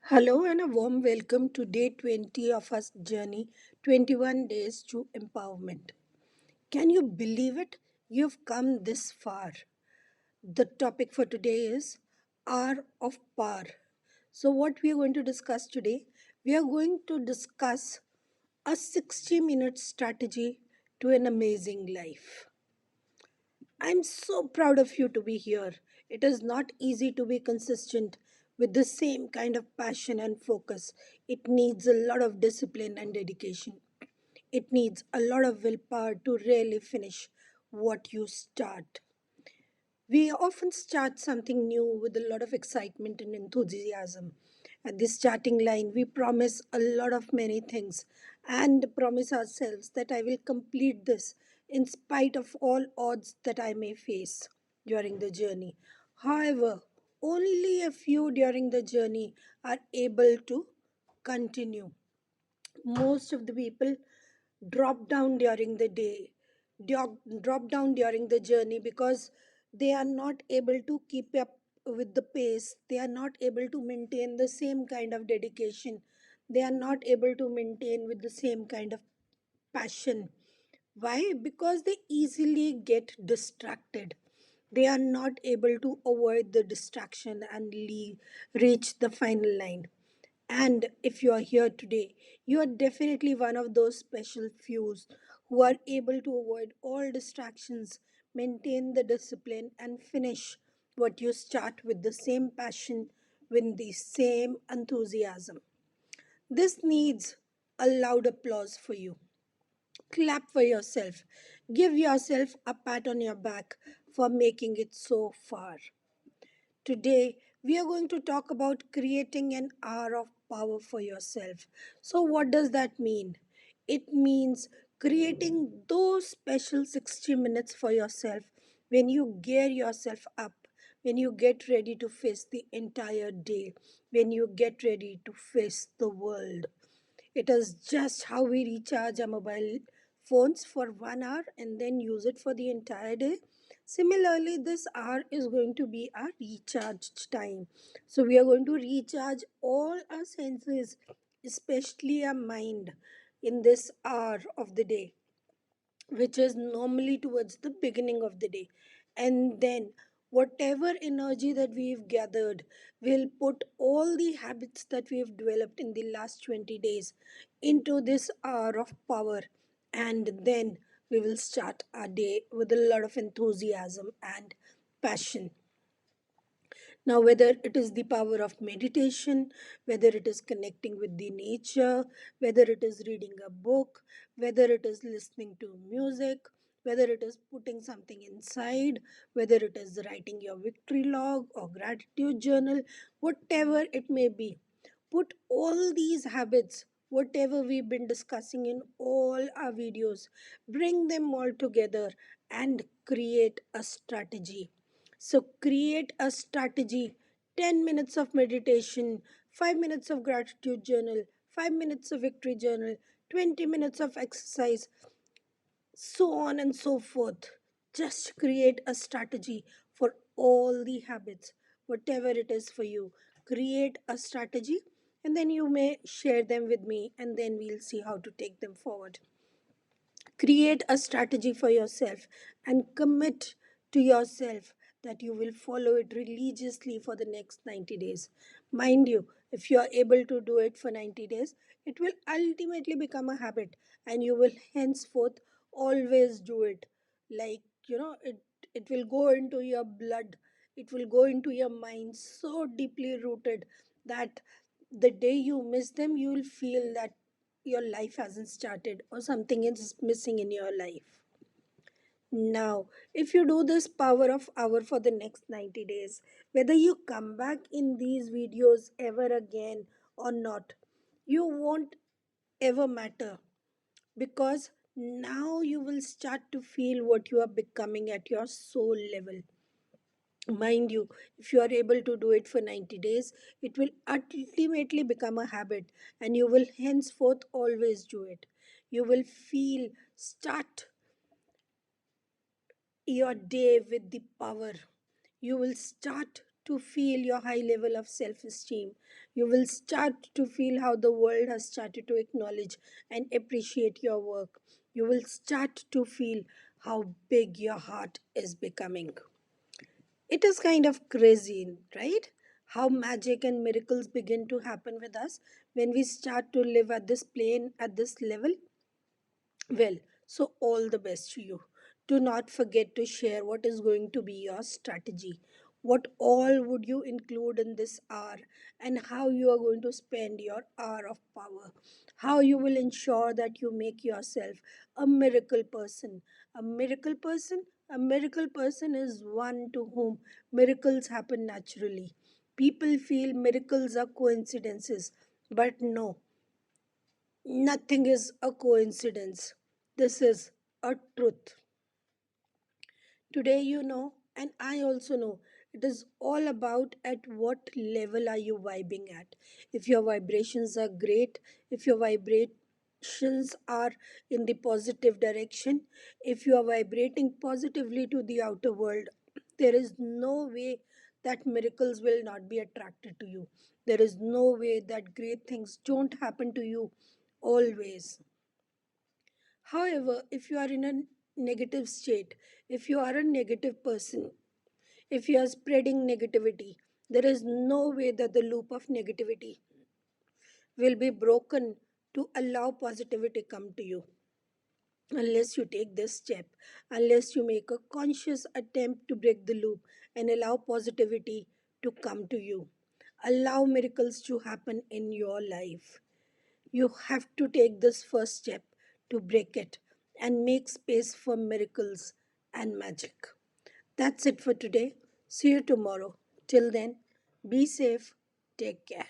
Hello and a warm welcome to day 20 of our journey 21 days to empowerment. Can you believe it? You've come this far. The topic for today is Hour of Power. So, what we are going to discuss today, we are going to discuss a 60-minute strategy to an amazing life. I'm so proud of you to be here. It is not easy to be consistent with the same kind of passion and focus. It needs a lot of discipline and dedication. It needs a lot of willpower to really finish what you start. We often start something new with a lot of excitement and enthusiasm. At the starting line, we promise a lot of many things and promise ourselves that I will complete this in spite of all odds that I may face during the journey. However, only a few during the journey are able to continue. Most of the people drop down during the day, drop down during the journey because they are not able to keep up with the pace. They are not able to maintain the same kind of dedication. They are not able to maintain with the same kind of passion. Why? Because they easily get distracted. They are not able to avoid the distraction and reach the final line. And if you are here today, you are definitely one of those special fews who are able to avoid all distractions, maintain the discipline, and finish what you start with the same passion, with the same enthusiasm. This needs a loud applause for you. Clap for yourself. Give yourself a pat on your back for making it so far. Today, we are going to talk about creating an hour of power for yourself. So, what does that mean? It means creating those special 60 minutes for yourself when you gear yourself up, when you get ready to face the entire day, when you get ready to face the world. It is just how we recharge our mobile phones for 1 hour and then use it for the entire day. Similarly, this hour is going to be our recharge time. So, we are going to recharge all our senses, especially our mind, in this hour of the day, which is normally towards the beginning of the day. And then, whatever energy that we've gathered, we'll put all the habits that we've developed in the last 20 days into this hour of power. And then we will start our day with a lot of enthusiasm and passion. Now, whether it is the power of meditation, whether it is connecting with the nature, whether it is reading a book, whether it is listening to music, whether it is putting something inside, whether it is writing your victory log or gratitude journal, whatever it may be, put all these habits, whatever we've been discussing in all our videos, bring them all together and create a strategy. So, create a strategy: 10 minutes of meditation, 5 minutes of gratitude journal, 5 minutes of victory journal, 20 minutes of exercise, so on and so forth. Just create a strategy for all the habits, whatever it is for you. Create a strategy and then you may share them with me, and then we'll see how to take them forward. Create a strategy for yourself and commit to yourself that you will follow it religiously for the next 90 days. Mind you, if you are able to do it for 90 days, it will ultimately become a habit and you will henceforth always do it. Like, it will go into your blood, it will go into your mind so deeply rooted that the day you miss them, you will feel that your life hasn't started or something is missing in your life. Now, if you do this power of hour for the next 90 days, whether you come back in these videos ever again or not, you won't ever matter, because now you will start to feel what you are becoming at your soul level. Mind you, if you are able to do it for 90 days, it will ultimately become a habit and you will henceforth always do it. You will feel, start your day with the power. You will start to feel your high level of self esteem. You will start to feel how the world has started to acknowledge and appreciate your work. You will start to feel how big your heart is becoming. It is kind of crazy, right? How magic and miracles begin to happen with us when we start to live at this plane, at this level. Well, so all the best to you. Do not forget to share what is going to be your strategy. What all would you include in this hour, and how you are going to spend your hour of power? How you will ensure that you make yourself a miracle person? A miracle person? A miracle person is one to whom miracles happen naturally. People feel miracles are coincidences, but no, nothing is a coincidence. This is a truth. Today, you know, and I also know, it is all about at what level are you vibing at. If your vibrations are great, if your vibrations are in the positive direction, if you are vibrating positively to the outer world, there is no way that miracles will not be attracted to you. There is no way that great things don't happen to you always. However, if you are in a negative state, if you are a negative person, if you are spreading negativity, there is no way that the loop of negativity will be broken to allow positivity come to you. Unless you take this step, unless you make a conscious attempt to break the loop and allow positivity to come to you, allow miracles to happen in your life. You have to take this first step to break it and make space for miracles and magic. That's it for today. See you tomorrow. Till then, be safe. Take care.